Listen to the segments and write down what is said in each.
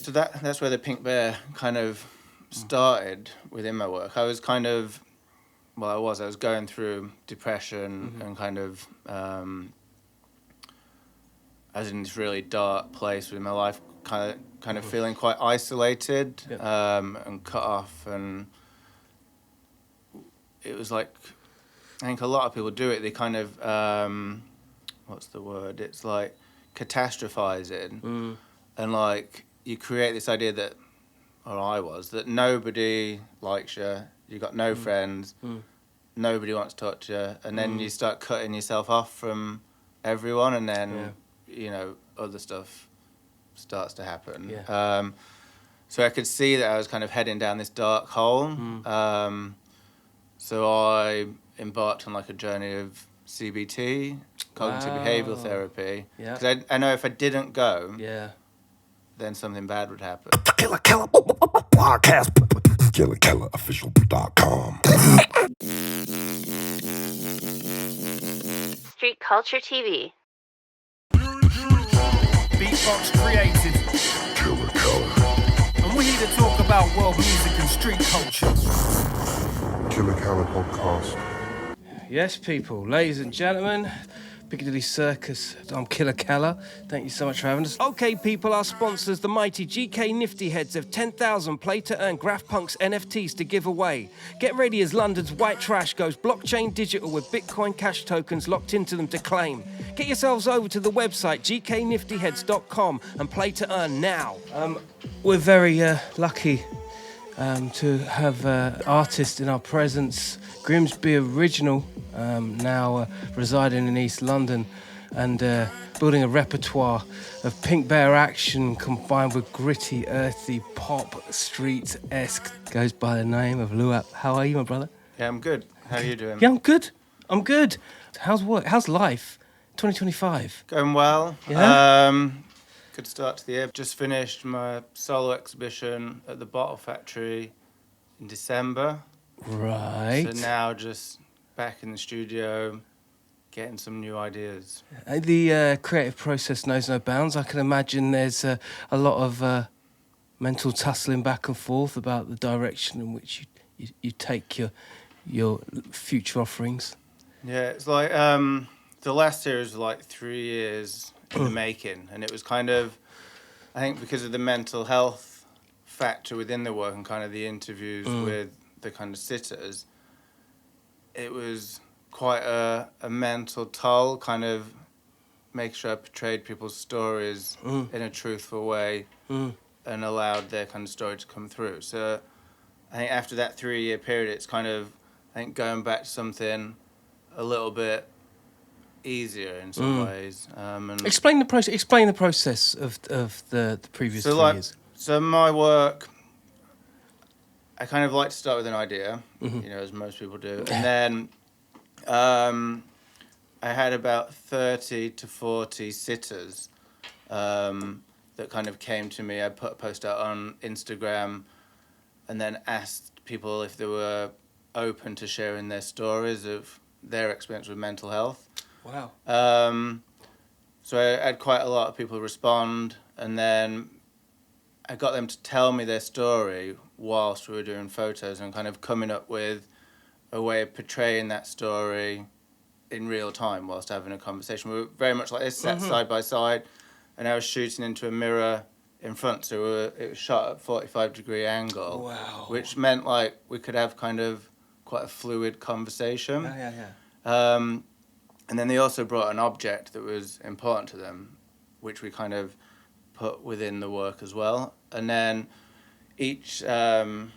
So that's where the Pink Bear kind of started within my work. I was kind of, I was going through depression and kind of, I was in this really dark place within my life, kind of feeling quite isolated and cut off, and it was like, I think a lot of people do it. They kind of, what's the word? It's like catastrophizing, and like you create this idea that, or I was, that nobody likes you. You got no friends. Nobody wants to talk to you, and then you start cutting yourself off from everyone, and then you know, other stuff starts to happen. So I could see that I was kind of heading down this dark hole. So I embarked on like a journey of CBT, cognitive behavioural therapy. Because I know if I didn't go, then something bad would happen. Killa Kela podcast. KillaKelaOfficial.com. Street Culture TV. Beatbox created. Killa Kela. And we're here to talk about world music and street culture. Killa Kela podcast. Yes, people, ladies and gentlemen, Piccadilly Circus, I'm Killa Kela. Thank you so much for having us. Okay, people, our sponsors, the mighty GKNIFTYHEADS, have 10,000 play-to-earn GraffPunks NFTs to give away. Get ready as London's white trash goes blockchain digital with Bitcoin Cash tokens locked into them to claim. Get yourselves over to the website GKNIFTYHEADS.com and play to earn now. We're very lucky to have artists in our presence. Grimsby Original, now residing in East London and building a repertoire of Pink Bear action combined with gritty, earthy, pop, street-esque. Goes by the name of Luap. How are you, my brother? Yeah, I'm good. How are you doing? Yeah, I'm good. How's work? How's life? 2025? Going well. Yeah? Good start to the year. Just finished my solo exhibition at the Bottle Factory in December. Right. So now just back in the studio, getting some new ideas. The creative process knows no bounds. I can imagine there's a lot of mental tussling back and forth about the direction in which you take your future offerings. Yeah, it's like the last series was like 3 years in the making, and it was kind of, I think because of the mental health factor within the work and kind of the interviews with the kind of sitters, it was quite a mental toll, kind of make sure I portrayed people's stories in a truthful way and allowed their kind of story to come through. So I think after that 3-year period, it's kind of, I think, going back to something a little bit easier in some ways. And Explain the process. Explain the process of the previous 3 years. So my work, I kind of like to start with an idea, you know, as most people do, and then I had about 30 to 40 sitters that kind of came to me. I put a post out on Instagram and then asked people if they were open to sharing their stories of their experience with mental health. Wow. So I had quite a lot of people respond, and then I got them to tell me their story whilst we were doing photos and kind of coming up with a way of portraying that story in real time whilst having a conversation. We were very much like this, sat side by side, and I was shooting into a mirror in front, so it was shot at 45-degree angle. Wow. Which meant like we could have kind of quite a fluid conversation. Yeah. And then they also brought an object that was important to them, which we kind of put within the work as well. And then each photo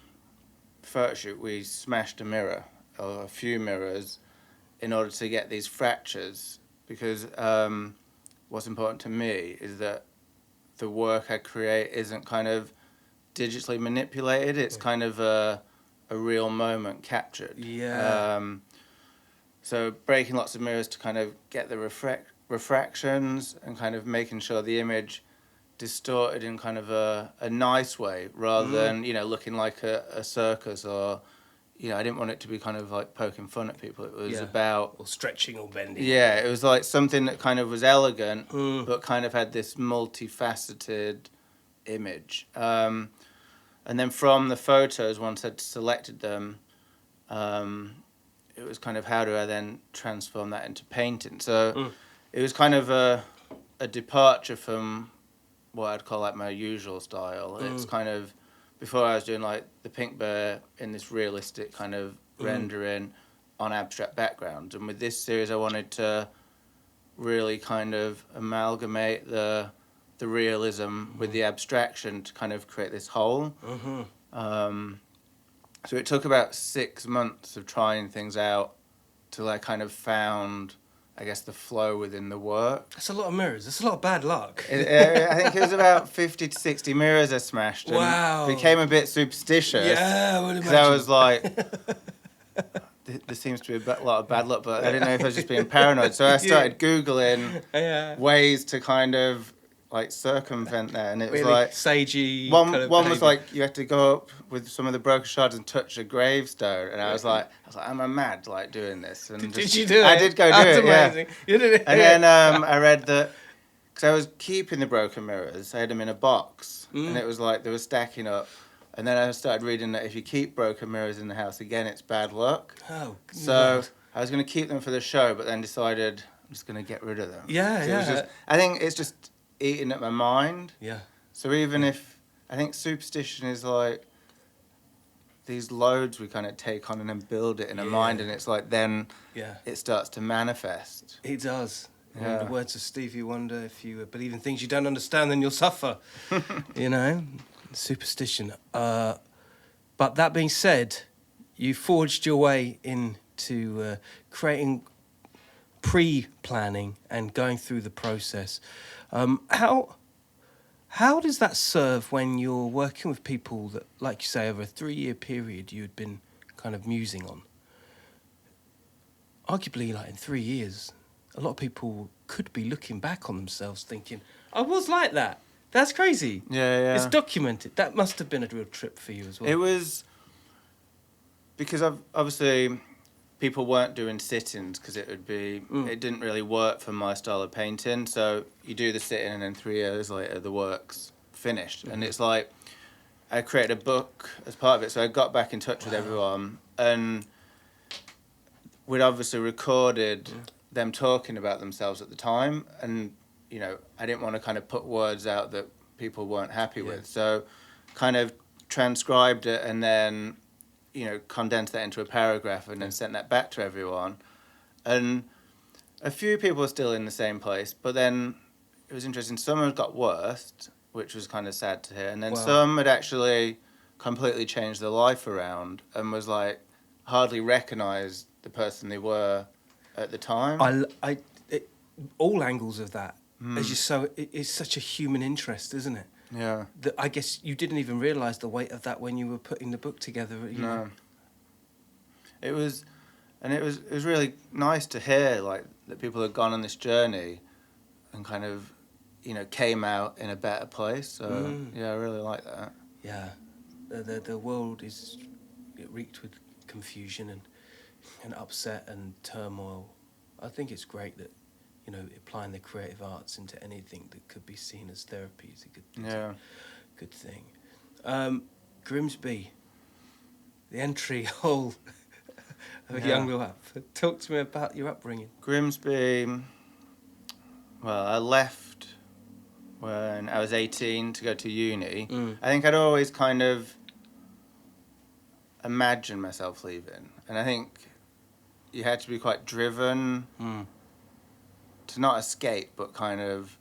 shoot, we smashed a mirror, or a few mirrors, in order to get these fractures. Because what's important to me is that the work I create isn't kind of digitally manipulated. It's kind of a real moment captured. Yeah. So breaking lots of mirrors to kind of get the refractions and kind of making sure the image distorted in kind of a nice way rather than, you know, looking like a circus or, you know, I didn't want it to be kind of like poking fun at people. It was about... Or stretching or bending. Yeah, it was like something that kind of was elegant but kind of had this multifaceted image. And then from the photos, once I'd selected them, it was kind of how do I then transform that into painting. So it was kind of a departure from what I'd call like my usual style. It's kind of, before I was doing like the pink bear in this realistic kind of rendering on abstract backgrounds, and with this series I wanted to really kind of amalgamate the realism with the abstraction to kind of create this whole. So it took about 6 months of trying things out till I kind of found, I guess, the flow within the work. That's a lot of mirrors. That's a lot of bad luck. I think it was about 50 to 60 mirrors I smashed. And Wow. became a bit superstitious. Yeah, I would Because I imagine. was like, there seems to be a lot of bad luck, but I didn't know if I was just being paranoid. So I started Googling ways to kind of like circumvent that, and it was Really like sagey. one kind of was behaviour. like you had to go up with some of the broken shards and touch a gravestone, and I was like, am I mad like doing this? And Did you do it? I did go do That's it. amazing. Yeah. You did it. And then I read that because I was keeping the broken mirrors, I had them in a box, and it was like they were stacking up. And then I started reading that if you keep broken mirrors in the house again, it's bad luck. Oh, So I was going to keep them for the show, but then decided I'm just going to get rid of them. Yeah, So it was yeah. just, I think it's just eating at my mind. Yeah. So even if, I think superstition is like these loads we kind of take on and then build it in our mind, and it's like then it starts to manifest. It does. Yeah. In the words of Stevie Wonder, if you believe in things you don't understand, then you'll suffer. You know? Superstition. But that being said, you forged your way into creating pre-planning and going through the process. How does that serve when you're working with people that, like you say, over a 3-year period you had been kind of musing on? Arguably, like in 3 years, a lot of people could be looking back on themselves thinking, I was like that. That's crazy. Yeah. It's documented. That must have been a real trip for you as well. It was because obviously people weren't doing sit-ins because it would be it didn't really work for my style of painting. So you do the sit-in and then 3 years later the work's finished, and it's like I created a book as part of it. So I got back in touch with everyone, and we'd obviously recorded them talking about themselves at the time, and you know, I didn't want to kind of put words out that people weren't happy with. So kind of transcribed it and then, you know, condensed that into a paragraph and then sent that back to everyone. And a few people were still in the same place, but then it was interesting. Some had got worse, which was kind of sad to hear. And then some had actually completely changed their life around and was like hardly recognised the person they were at the time. All angles of that. As it's such a human interest, isn't it? Yeah. That I guess you didn't even realise the weight of that when you were putting the book together. You know? It was really nice to hear like that people had gone on this journey and kind of, you know, came out in a better place. So yeah, I really like that. Yeah, the world is reeked with confusion and upset and turmoil. I think it's great that, you know, applying the creative arts into anything that could be seen as therapy is a good thing. Grimsby, the entry hole of young Luap. Talk to me about your upbringing. Grimsby, well, I left when I was 18 to go to uni. I think I'd always kind of imagined myself leaving. And I think you had to be quite driven to not escape, but kind of,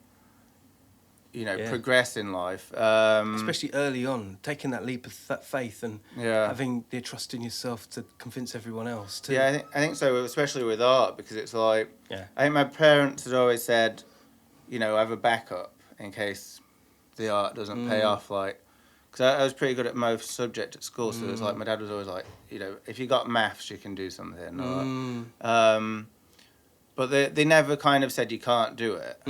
you know, progress in life. Especially early on, taking that leap of faith and having the trust in yourself to convince everyone else too. Yeah, I think so, especially with art, because it's like, I think my parents had always said, you know, have a backup in case the art doesn't pay off. Like, because I was pretty good at most subjects at school, so it was like, my dad was always like, you know, if you got maths, you can do something. But they never kind of said you can't do it.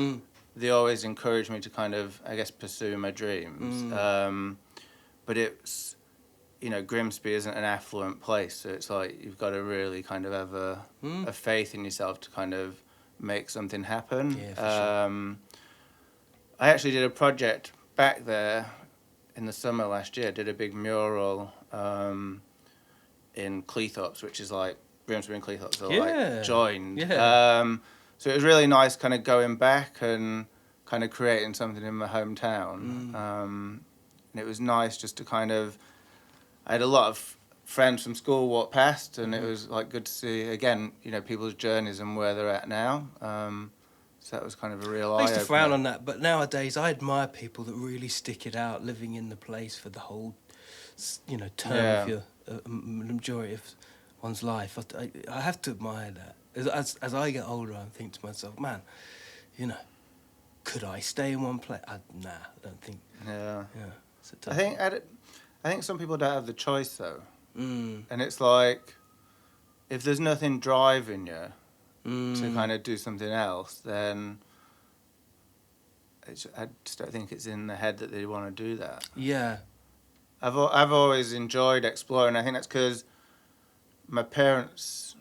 They always encouraged me to kind of, I guess, pursue my dreams. But it's, you know, Grimsby isn't an affluent place, so it's like you've got to really kind of have a faith in yourself to kind of make something happen. Yeah, for sure. I actually did a project back there in the summer last year, did a big mural in Cleethorpes, which is like Grimsby and Cleethorpes are like joined. Yeah. So it was really nice kind of going back and kind of creating something in my hometown. And it was nice just to kind of, I had a lot of friends from school walk past, and it was like good to see again, you know, people's journeys and where they're at now. So that was kind of a real eye-opener. I used to frown on that, but nowadays I admire people that really stick it out, living in the place for the whole, you know, term of your majority of one's life. I have to admire that. As I get older, I think to myself, man, you know, could I stay in one place? Nah, I don't think. Yeah. Yeah. It's a I tough think I think some people don't have the choice though, and it's like if there's nothing driving you to kind of do something else, then I just don't think it's in the head that they want to do that. Yeah. I've always enjoyed exploring. I think that's because my parents,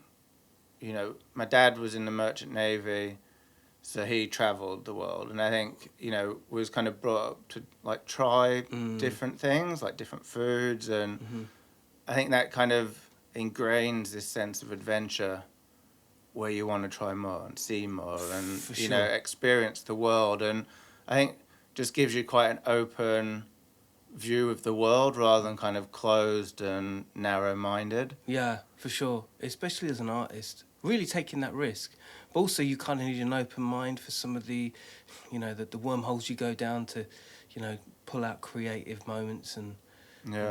you know, my dad was in the Merchant Navy, so he travelled the world, and I think, you know, was kind of brought up to like try different things, like different foods, and I think that kind of ingrains this sense of adventure where you want to try more and see more and you know, experience the world, and I think just gives you quite an open view of the world rather than kind of closed and narrow-minded. Yeah, for sure. Especially as an artist, really taking that risk. But also you kind of need an open mind for some of the, you know, the wormholes you go down to, you know, pull out creative moments and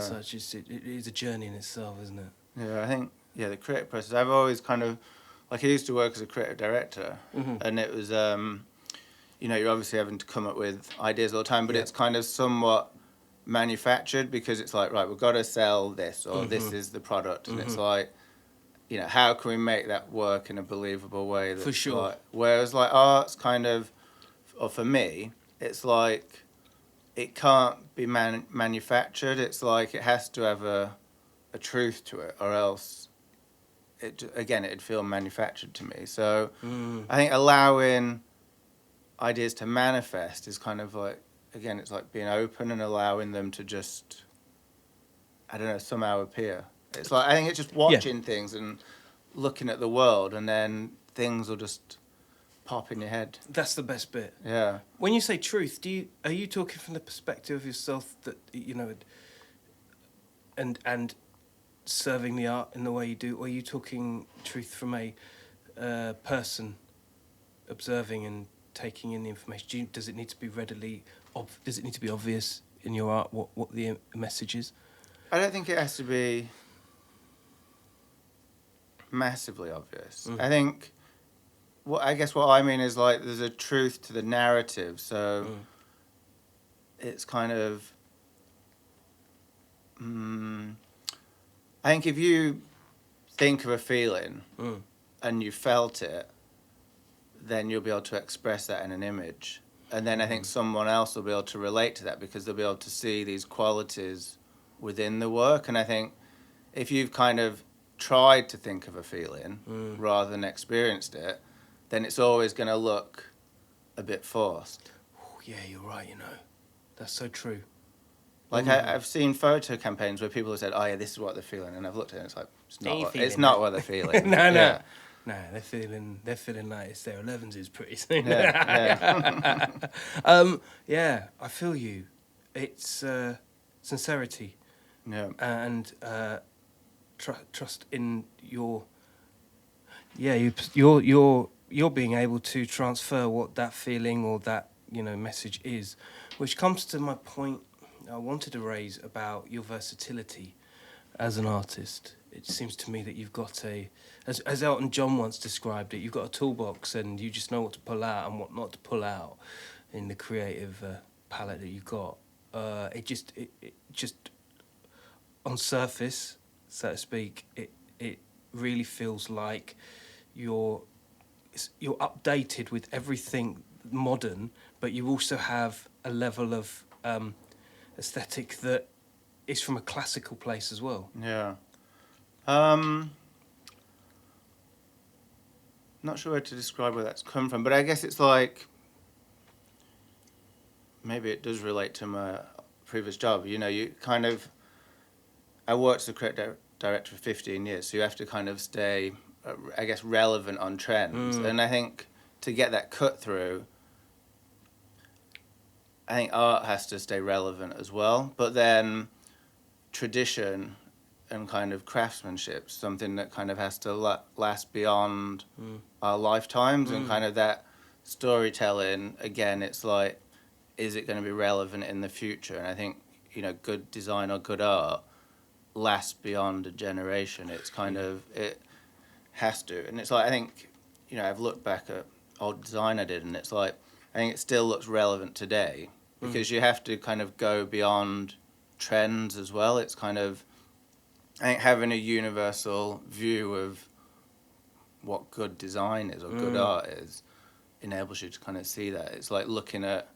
such. It is a journey in itself, isn't it? Yeah, I think, the creative process. I've always kind of, like I used to work as a creative director, and it was, you know, you're obviously having to come up with ideas all the time, but it's kind of somewhat manufactured because it's like, right, we've got to sell this, or this is the product, and it's like, you know, how can we make that work in a believable way? That's For sure. Like, whereas like art's kind of, or for me, it's like it can't be manufactured. It's like it has to have a truth to it, or else it'd feel manufactured to me. So I think allowing ideas to manifest is kind of like, again, it's like being open and allowing them to just, I don't know, somehow appear. It's like, I think it's just watching things and looking at the world, and then things will just pop in your head. That's the best bit. Yeah. When you say truth, are you talking from the perspective of yourself that, you know, and serving the art in the way you do, or are you talking truth from a person observing and taking in the information? Does it need to be does it need to be obvious in your art what the message is? I don't think it has to be massively obvious. I think what I mean is like there's a truth to the narrative, so it's kind of I think if you think of a feeling and you felt it, then you'll be able to express that in an image, and then I think someone else will be able to relate to that because they'll be able to see these qualities within the work. And I think if you've kind of tried to think of a feeling rather than experienced it, then it's always going to look a bit forced. Oh, yeah, you're right, you know. That's so true. Like I've seen photo campaigns where people have said, "Oh yeah, this is what they're feeling," and I've looked at it and it's like, it's not what they're feeling. No, they're feeling like it's their 11s pretty soon. Yeah, I feel you. It's sincerity. Yeah. And trust in your. Yeah, you're being able to transfer what that feeling or that, you know, message is, which comes to my point I wanted to raise about your versatility as an artist. It seems to me that you've got as Elton John once described it, you've got a toolbox and you just know what to pull out and what not to pull out in the creative palette that you've got. It just on surface, so to speak, it really feels like you're updated with everything modern, but you also have a level of aesthetic that is from a classical place as well. Yeah. Not sure where to describe where that's come from, but I guess it's like maybe it does relate to my previous job, you know, you kind of, I worked as a creative director for 15 years, so you have to kind of stay, I guess, relevant on trends. And I think to get that cut through, I think art has to stay relevant as well. But then tradition and kind of craftsmanship, something that kind of has to last beyond our lifetimes, and kind of that storytelling, again, it's like, is it going to be relevant in the future? And I think, you know, good design or good art lasts beyond a generation. It's kind of, it has to. And it's like, I think, you know, I've looked back at old design I did, and it's like, I think it still looks relevant today, because you have to kind of go beyond trends as well. It's kind of, I think, having a universal view of what good design is or good art is enables you to kind of see that. It's like looking at,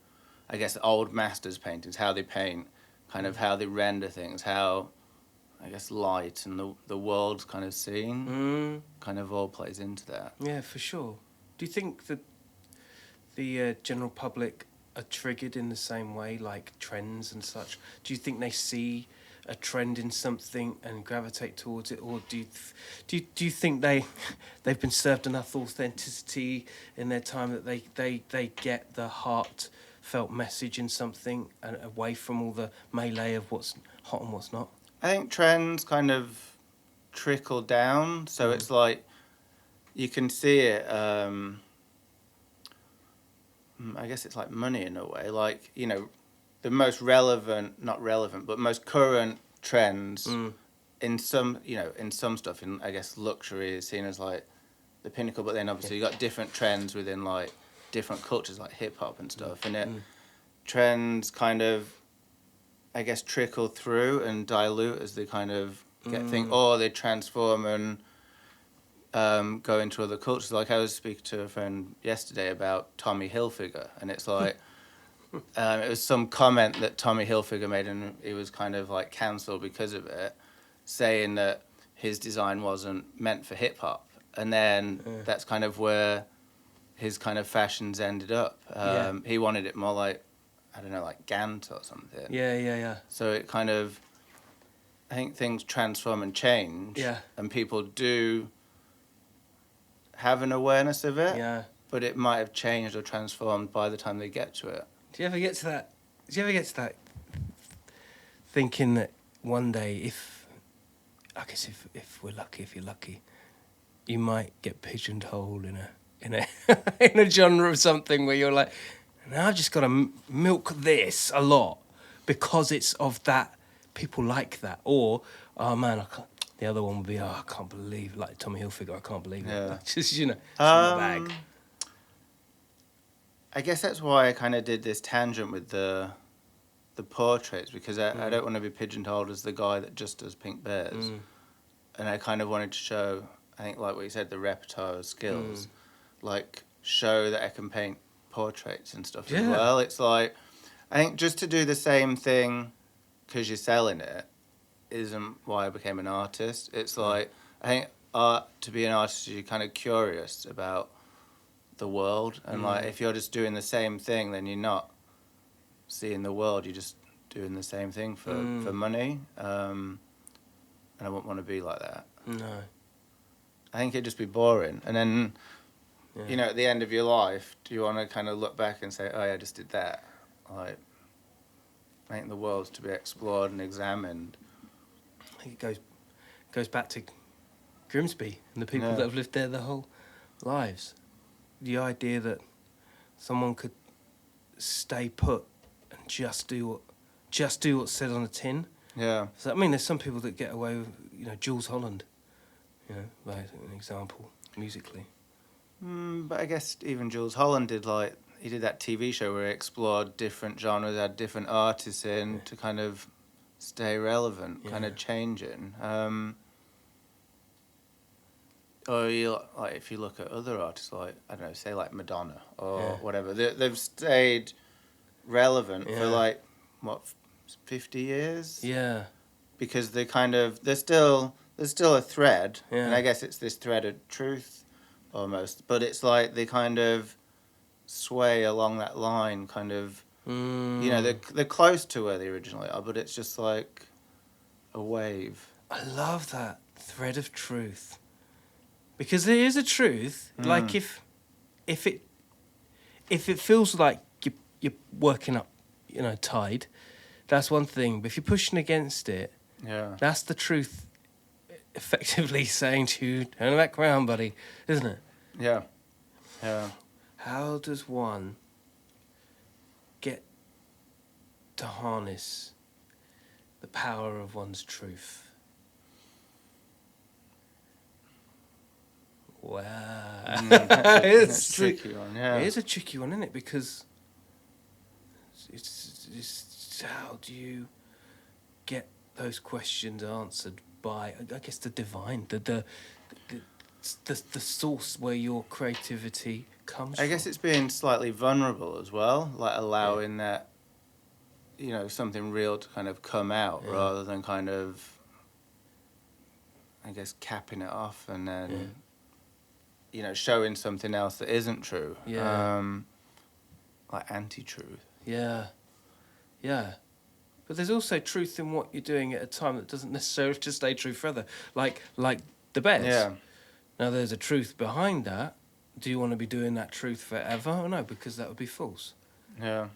I guess, old masters' paintings, how they paint, kind of how they render things, how, I guess, light and the world's kind of seen kind of all plays into that. Yeah, for sure. Do you think that the general public are triggered in the same way, like trends and such? Do you think they see a trend in something and gravitate towards it, or do you think they've been served enough authenticity in their time that they get the heartfelt message in something and away from all the melee of what's hot and what's not? I think trends kind of trickle down, so it's like you can see it. I guess it's like money in a way. Like, you know, the most relevant, not relevant, but most current trends in some, you know, in some stuff, in, I guess, luxury is seen as like the pinnacle, but then obviously you got different trends within like different cultures, like hip hop and stuff, and it trends kind of, I guess, trickle through and dilute as they kind of get things, or they transform and go into other cultures. Like, I was speaking to a friend yesterday about Tommy Hilfiger, and it's like, it was some comment that Tommy Hilfiger made, and he was kind of like cancelled because of it, saying that his design wasn't meant for hip hop, and then that's kind of where his kind of fashions ended up. He wanted it more like, I don't know, like Gant or something. Yeah. So it kind of, I think things transform and change. Yeah. And people do have an awareness of it. Yeah. But it might have changed or transformed by the time they get to it. Do you ever get to that thinking that one day, if we're lucky, if you're lucky, you might get pigeonholed in a in a genre of something where you're like, now I've just got to milk this a lot because it's of that, people like that, or, oh man, I can't. The other one would be, oh, I can't believe, like Tommy Hilfiger, I can't believe it. Just, you know, it's my bag. I guess that's why I kind of did this tangent with the portraits, because I don't want to be pigeonholed as the guy that just does pink bears. And I kind of wanted to show, I think, like what you said, the repertoire of skills, like show that I can paint portraits and stuff as well. It's like, I think just to do the same thing because you're selling it isn't why I became an artist. It's like, I think to be an artist, you're kind of curious about the world, and like if you're just doing the same thing, then you're not seeing the world, you're just doing the same thing for money, and I wouldn't want to be like that. No. I think it'd just be boring, and then you know, at the end of your life, do you want to kind of look back and say, oh yeah, I just did that? Like, I think the world's to be explored and examined. I think it goes back to Grimsby and the people that have lived there their whole lives. The idea that someone could stay put and just do what's said on a tin. Yeah. So I mean, there's some people that get away with, you know, Jules Holland, you know, like an example musically. But I guess even Jules Holland did he did that TV show where he explored different genres, had different artists in to kind of stay relevant, kind of changing. Or if you look at other artists, like, I don't know, say like Madonna or whatever, they've stayed relevant for 50 years? Yeah. Because they kind of, there's still a thread, and I guess it's this thread of truth almost, but it's like they kind of sway along that line, kind of You know, they're close to where they originally are, but it's just like a wave. I love that thread of truth, because there is a truth. Like if it feels like you're working up, you know, tide, that's one thing. But if you're pushing against it, Yeah. that's the truth. Effectively saying to you, turn back round, buddy, isn't it? Yeah. Yeah. How does one get to harness the power of one's truth? Wow. It's a tricky one, yeah. It is a tricky one, isn't it? Because it's how do you get those questions answered by, I guess, the divine, the source where your creativity comes from? I guess it's being slightly vulnerable as well, like allowing that, you know, something real to kind of come out rather than kind of, I guess, capping it off and then, you know, showing something else that isn't true. Yeah. Like anti-truth. Yeah. Yeah. But there's also truth in what you're doing at a time that doesn't necessarily have to stay true forever. Like the beds. Yeah. Now, there's a truth behind that. Do you want to be doing that truth forever? Or no, because that would be false. Yeah.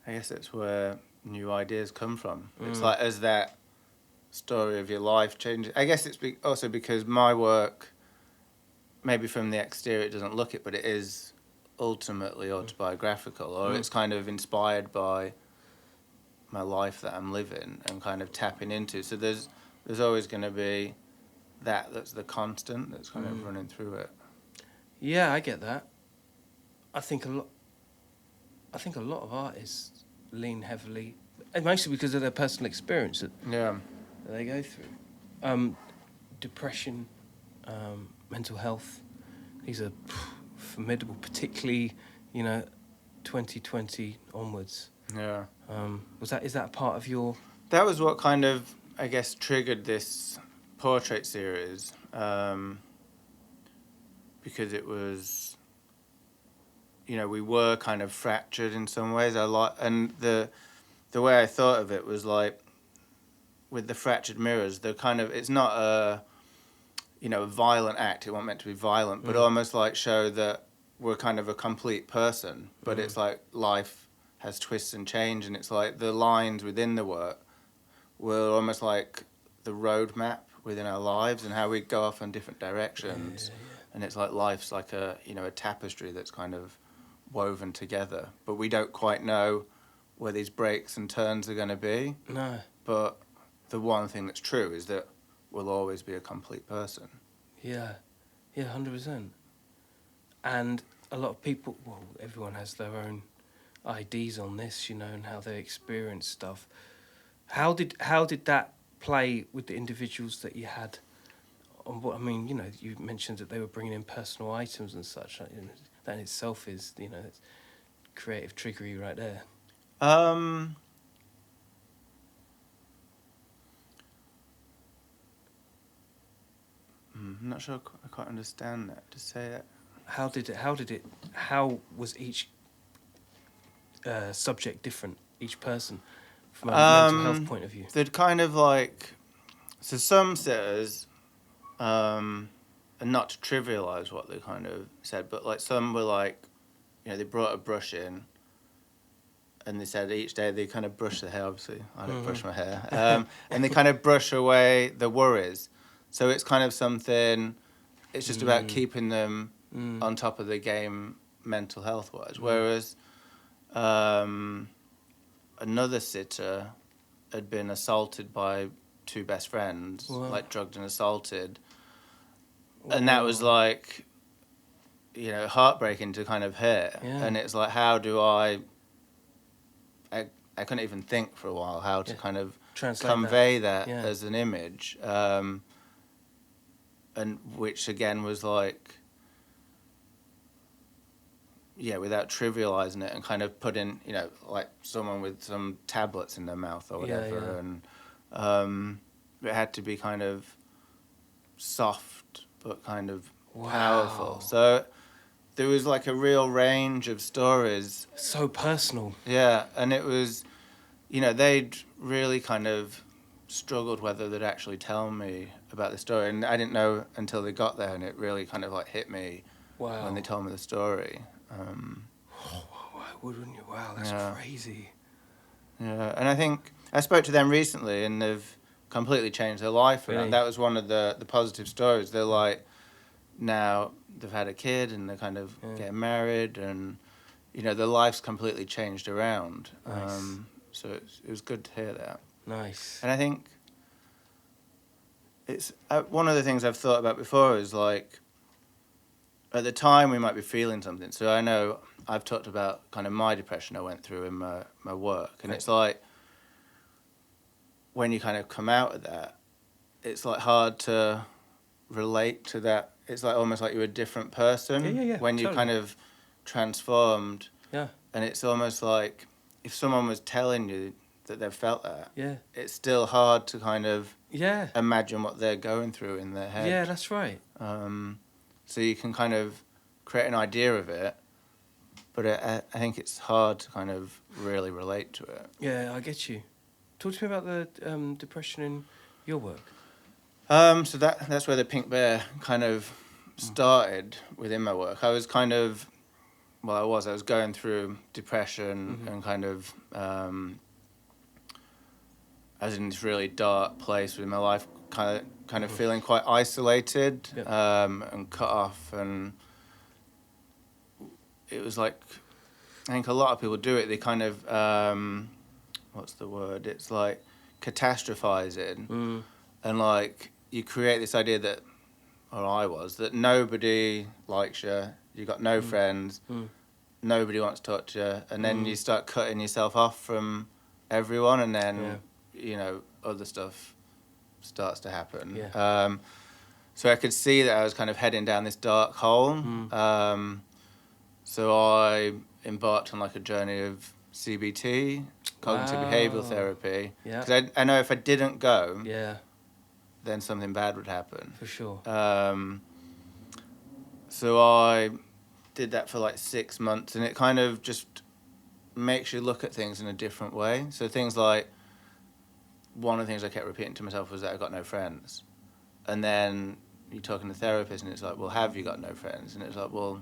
I guess that's where new ideas come from. It's like as that story of your life changes. I guess it's also because my work, maybe from the exterior it doesn't look it, but it is ultimately autobiographical, or it's kind of inspired by my life that I'm living and kind of tapping into. So there's always going to be that's the constant that's kind of running through it. Yeah, I get that. I think a lot of artists lean heavily, and mostly because of their personal experience that they go through. Depression, mental health. These are formidable, particularly, you know, 2020 onwards. Yeah. Is that part of your? That was what kind of, I guess, triggered this portrait series, because it was, you know, we were kind of fractured in some ways. And the way I thought of it was like, with the fractured mirrors, it's not a, you know, a violent act. It wasn't meant to be violent, but almost like show that we're kind of a complete person. But it's like life has twists and change, and it's like the lines within the work were almost like the roadmap within our lives and how we go off in different directions. And it's like life's like a, you know, a tapestry that's kind of woven together, but we don't quite know where these breaks and turns are going to be. No. But the one thing that's true is that we'll always be a complete person. Yeah, 100%. And a lot of people, well, everyone has their own IDs on this, you know, and how they experience stuff. How did that play with the individuals that you had on board? I mean, you know, you mentioned that they were bringing in personal items and such. You know, that in itself is, you know, it's creative trickery right there. I'm not sure I quite understand that. To say that. How was each subject different, each person, from a mental health point of view? They'd kind of like, so some sitters, and not to trivialise what they kind of said, but like some were like, you know, they brought a brush in, and they said each day they kind of brush their hair, obviously, I don't brush my hair, and they kind of brush away the worries. So it's kind of something, it's just about keeping them on top of the game mental health-wise. Whereas another sitter had been assaulted by two best friends, like drugged and assaulted. And that was like, you know, heartbreaking to kind of hear. Yeah. And it's like, how do I couldn't even think for a while how to kind of convey that as an image. And which again was like, without trivializing it and kind of putting, you know, like someone with some tablets in their mouth or whatever. And it had to be kind of soft but kind of powerful. So there was like a real range of stories. So personal. Yeah, and it was, you know, they'd really kind of struggled whether they'd actually tell me about the story, and I didn't know until they got there, and it really kind of like hit me Wow. when they told me the story. Why wouldn't you? Wow, that's Yeah. crazy. Yeah, and I think I spoke to them recently, and they've completely changed their life. Really? And that was one of the positive stories. They're like, now they've had a kid, and they're kind of getting married, and you know, their life's completely changed around. Nice. So it was good to hear that. Nice. And I think it's one of the things I've thought about before is like, at the time we might be feeling something. So I know I've talked about kind of my depression I went through in my work, and it's like when you kind of come out of that, it's like hard to relate to that. It's like almost like you're a different person when you totally. kind of transformed. Yeah. And it's almost like if someone was telling you that they've felt that, Yeah. it's still hard to kind of Yeah. imagine what they're going through in their head. Yeah, that's right. So you can kind of create an idea of it, but I think it's hard to kind of really relate to it. Yeah, I get you. Talk to me about the depression in your work. So that's where the Pink Bear kind of started within my work. I was kind of, I was going through depression and kind of, I was in this really dark place with my life, kind of feeling quite isolated and cut off, and it was like, I think a lot of people do it. They kind of, what's the word? It's like catastrophizing, and like you create this idea that, or I was, that nobody likes you. You got no friends. Nobody wants to talk to you, and then you start cutting yourself off from everyone, and then you know, other stuff starts to happen. Yeah. So I could see that I was kind of heading down this dark hole. So I embarked on like a journey of CBT, cognitive behavioural therapy. Yeah. Because I know if I didn't go, Yeah, then something bad would happen. for sure. So I did that for like 6 months, and it kind of just makes you look at things in a different way. So things like, one of the things I kept repeating to myself was that I got no friends. And then you're talking to therapists, and it's like, well, have you got no friends? And it's like, well,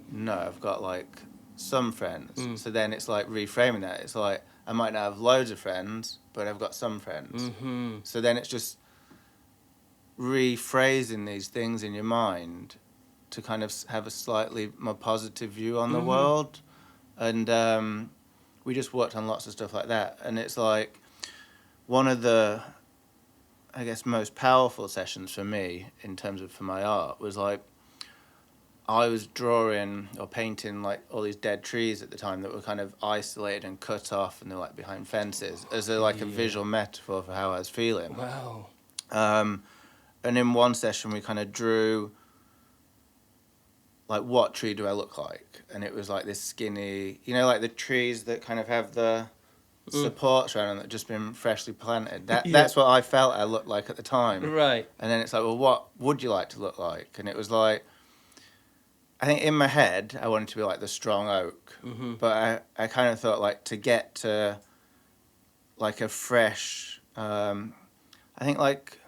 no, I've got like some friends. So then it's like reframing that. It's like, I might not have loads of friends, but I've got some friends. So then it's just rephrasing these things in your mind to kind of have a slightly more positive view on the world. And we just worked on lots of stuff like that. And it's like one of the, I guess, most powerful sessions for me in terms of for my art was like, I was drawing or painting like all these dead trees at the time that were kind of isolated and cut off, and they're like behind fences as a visual metaphor for how I was feeling. Wow. And in one session we kind of drew like, what tree do I look like? And it was like this skinny, you know, like the trees that kind of have the supports around them that have just been freshly planted. That's what I felt I looked like at the time. Right. And then it's like, well, what would you like to look like? And it was like, I think in my head, I wanted to be like the strong oak. But I kind of thought like to get to like a fresh, I think like,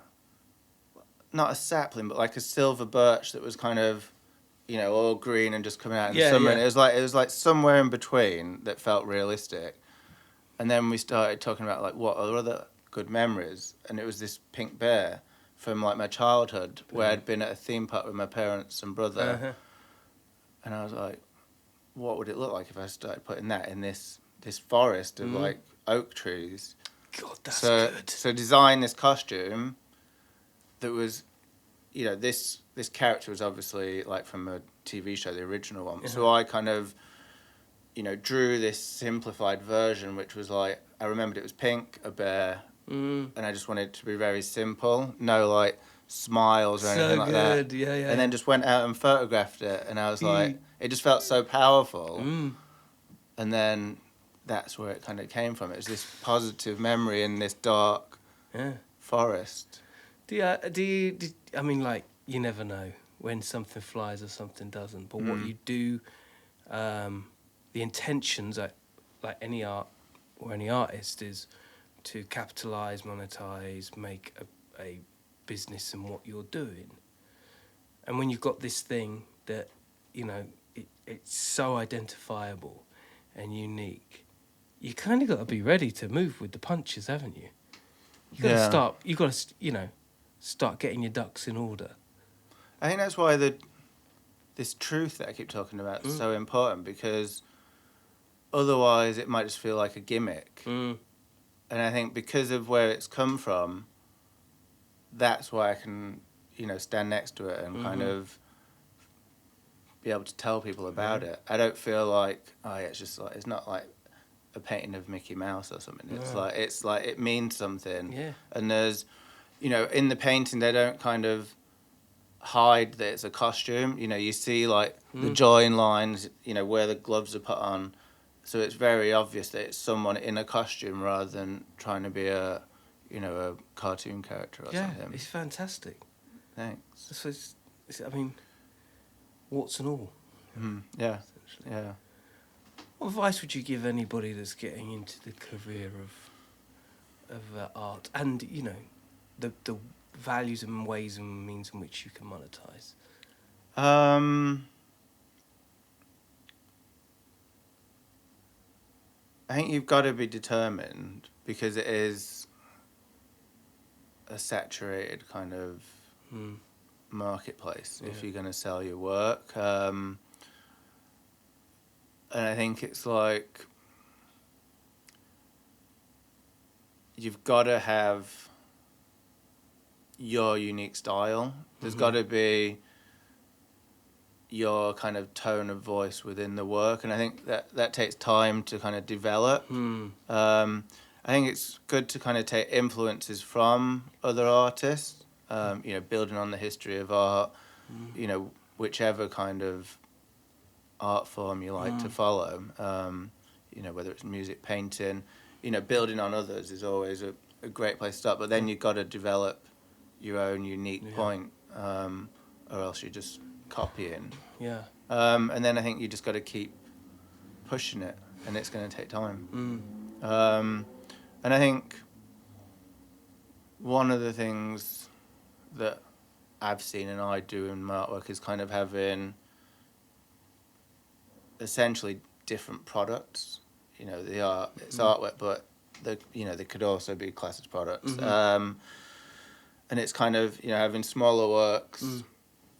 not a sapling, but like a silver birch that was kind of, you know, all green and just coming out in the summer. And it was like somewhere in between that felt realistic. And then we started talking about like what are other good memories, and it was this pink bear from like my childhood where I'd been at a theme park with my parents and brother. And I was like, what would it look like if I started putting that in this forest of like oak trees? God, that's good. So design this costume that was, you know, this character was obviously like from a TV show, the original one. So I kind of, you know, drew this simplified version, which was like, I remembered it was pink, a bear, and I just wanted it to be very simple, no like smiles or anything like that. Yeah. And then just went out and photographed it, and I was like, it just felt so powerful. And then that's where it kind of came from. It was this positive memory in this dark forest. I mean, like, you never know when something flies or something doesn't. But what you do, the intentions, like any art or any artist, is to capitalize, monetize, make a business in what you're doing. And when you've got this thing that, you know, it's so identifiable and unique, you kind of got to be ready to move with the punches, haven't you? You got to start. You got to, you know, start getting your ducks in order. I think that's why this truth that I keep talking about is so important, because otherwise it might just feel like a gimmick. And I think because of where it's come from, that's why I can, you know, stand next to it and kind of be able to tell people about it. I don't feel like, oh, yeah, it's just like, it's not like a painting of Mickey Mouse or something. It's like it means something. Yeah. And there's, you know, in the painting they don't kind of hide that it's a costume. You know, you see like the join lines, you know, where the gloves are put on. So it's very obvious that it's someone in a costume rather than trying to be a, you know, a cartoon character or something. Yeah, it's fantastic. Thanks. So I mean, warts and all. Yeah, yeah. What advice would you give anybody that's getting into the career of art and, you know, the values and ways and means in which you can monetize? I think you've got to be determined, because it is a saturated kind of marketplace if you're going to sell your work. And I think it's like you've got to have your unique style. There's got to be your kind of tone of voice within the work, and I think that takes time to kind of develop. I think it's good to kind of take influences from other artists, you know, building on the history of art, you know, whichever kind of art form you like to follow, you know, whether it's music, painting, you know, building on others is always a great place to start, but then you've got to develop your own unique point, or else you're just copying. Yeah. And then I think you just got to keep pushing it, and it's going to take time. And I think one of the things that I've seen and I do in my artwork is kind of having essentially different products. You know, it's artwork, but you know, they could also be classed as products. And it's kind of, you know, having smaller works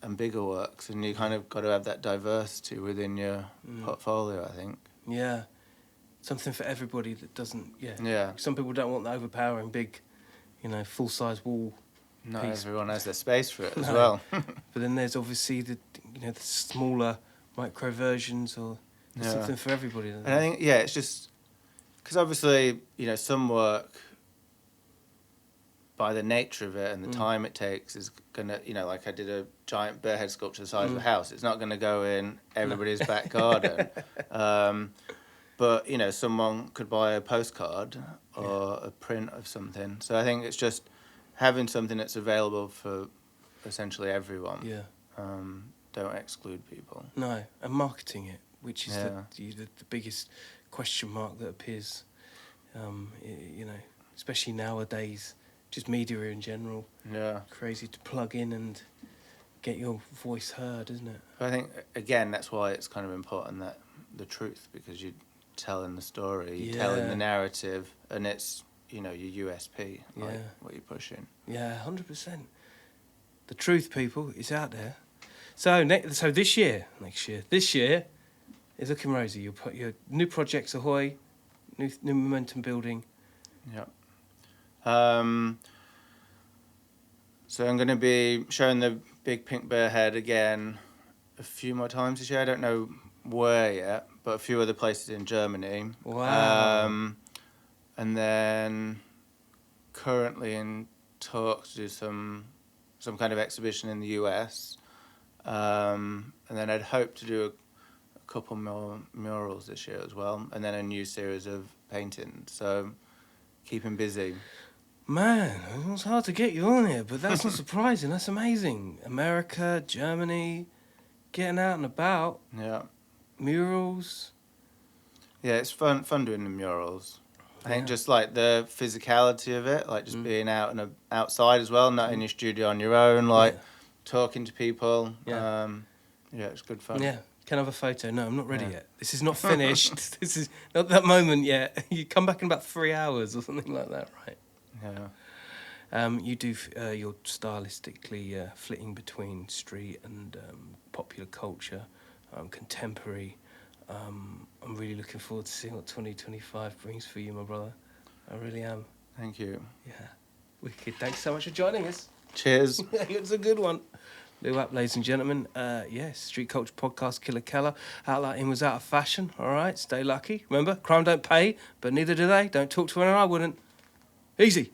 and bigger works, and you kind of got to have that diversity within your portfolio, I think. Yeah. Something for everybody that doesn't, Yeah. Some people don't want the overpowering big, you know, full-size wall Not piece. everyone has the space for it as No. well. But then there's obviously the, you know, the smaller micro versions, or there's something for everybody. And I think, it's just because obviously, you know, some work, by the nature of it and the time it takes, is gonna, you know, like I did a giant bear head sculpture the size of a house. It's not gonna go in everybody's back garden. But, you know, someone could buy a postcard or a print of something. So I think it's just having something that's available for essentially everyone. Yeah. Don't exclude people. No, and marketing it, which is Yeah. the biggest question mark that appears, you know, especially nowadays, just media in general. Yeah. Crazy to plug in and get your voice heard, isn't it? But I think, again, that's why it's kind of important that the truth, because you're telling the story, you're telling the narrative, and it's, you know, your USP, like what you're pushing. Yeah, 100%. The truth, people, is out there. So this year is looking rosy. You'll put your new projects ahoy, new momentum building. Yeah. So I'm going to be showing the big pink bear head again a few more times this year. I don't know where yet, but a few other places in Germany. Wow. And then currently in talks to do some kind of exhibition in the US. And then I'd hope to do a couple more murals this year as well, and then a new series of paintings. So keeping busy. Man, it was hard to get you on here, but that's not surprising. That's amazing. America, Germany, getting out and about, Yeah. murals. Yeah, it's fun doing the murals. I think just like the physicality of it, like just being out and outside as well, not in your studio on your own, like talking to people. Yeah. Yeah, it's good fun. Yeah. Can I have a photo? No, I'm not ready yet. This is not finished. This is not that moment yet. You come back in about 3 hours or something like that, right? Yeah. You do, you're stylistically flitting between street and popular culture, contemporary. I'm really looking forward to seeing what 2025 brings for you, my brother. I really am. Thank you. Yeah. Wicked. Thanks so much for joining us. Cheers. It's a good one. Luap, ladies and gentlemen. Yes, Street Culture Podcast, Killa Kela. Outlighting was out of fashion. All right, stay lucky. Remember, crime don't pay, but neither do they. Don't talk to anyone I wouldn't. Easy.